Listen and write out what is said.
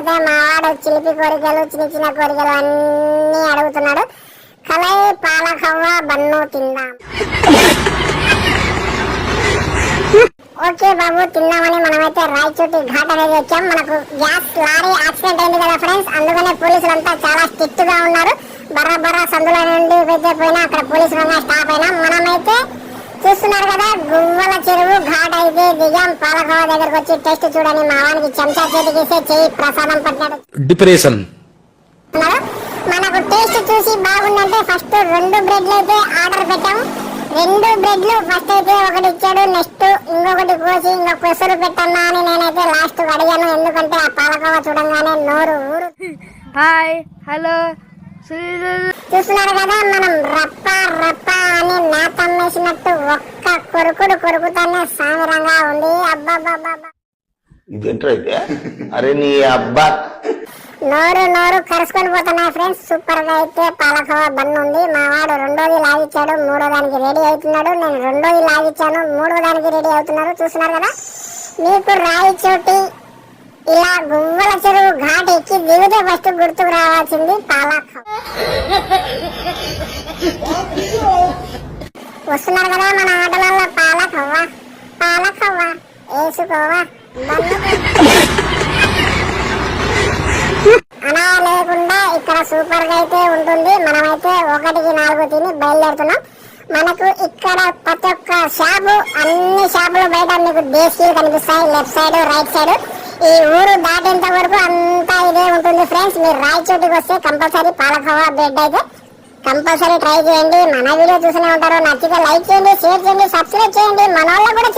అయితే మా వాడు చిలిపి కోరికలు చిన్న చిన్న కోరికలు అన్ని అడుగుతున్నాడు. కలై పాలకవ్వ బన్ను తిందాం. ఓకే బాబు తిన్నామని మనమైతే రాయచోటి ఘాట్ అనేది వచ్చాం. మనకు గ్యాస్ లారీ యాక్సిడెంట్ అయింది కదా ఫ్రెండ్స్, అందుకనే పోలీసులంతా చాలా స్ట్రిక్ట్ గా ఉన్నారు. బర్రా సందుల నుండి అయితే పోయినా అక్కడ పోలీసులు స్టాప్ అయినా. మనమైతే చూస్తున్నారు కదా గువ్వల చెరువు ఘాట్ అయితే దిగాం. పాలకోవ దగ్గరకు వచ్చి టెస్ట్ చూడని మా వానికి చెంచా చేతికిస్తే చెయ్యి ప్రసాదం పట్టినాడు. డిప్రెషన్ మనకు టేస్ట్ చూసి బాగుందంటే ఫస్ట్ 2 బ్రెడ్లు అయితే ఆర్డర్ పెట్టాము. 2 బ్రెడ్లు ఫస్ట్ అయితే ఒకటి ఇచ్చాడు, నెక్స్ట్ ఇంకొకటి కోసి ఇంకొక పెసరు పెట్టన్నా అని నేనైతే లాస్ట్ అడిగాను. ఎందుకంటే ఆ పాలకోవ చూడంగానే నోరు ఊరు. హాయ్ హలో చూస్తున్నారు కదా మనం రప్ప రప్ప అని నేతమ్మేసినట్టు ఒక్క కొరుకుతానే సాగరంగా ఉంది. అబ్బాబ్బాబ్బా ఇదేంట్రా అయితే? అరే నీ అబ్బా నోరు కరుసుకొని పోతున్నాయి ఫ్రెండ్స్. సూపర్ గా అయితే పాలకోవ బన్ ఉంది. మా వాడు 2వ లాగిచ్చాడు, 3వ దానికి రెడీ అవుతున్నాడు. నేను 2వ లాగిచ్చాను, 3వ దానికి రెడీ అవుతున్నారు. చూస్తున్నారు కదా మీకు రాయచోటి ఇలా గువ్వల చెరువు ఘాట్ ఎక్కి దిగితే ఫస్ట్ గుర్తుకు రావాల్సింది పాలకోవ. వస్తున్నారు కదా మన ఆటలలో పాలకోవ వేసుకోవా అలా లేకుండా ఇక్కడ సూపర్ గా అయితే ఉంటుంది. మనమైతే 1కి 4 తిని బయలుదేరుతున్నాం. మనకు ఇక్కడ ప్రతి ఒక్క షాపు, అన్ని షాపులు బయట మీకు దేశీయులు కనిపిస్తాయి. లెఫ్ట్ సైడ్ రైట్ సైడ్ ఈ ఊరు దాటేంత వరకు అంతా ఇదే ఉంటుంది ఫ్రెండ్స్. మీరు రాయచోటికి వస్తే కంపల్సరీ పాలకోవ బ్రెడ్ అయితే కంపల్సరీ ట్రై చేయండి. మన వీడియో చూస్తూనే ఉంటారు. నచ్చితే లైక్ చేయండి, షేర్ చేయండి, సబ్స్క్రైబ్ చేయండి. మన వాళ్ళకు కూడా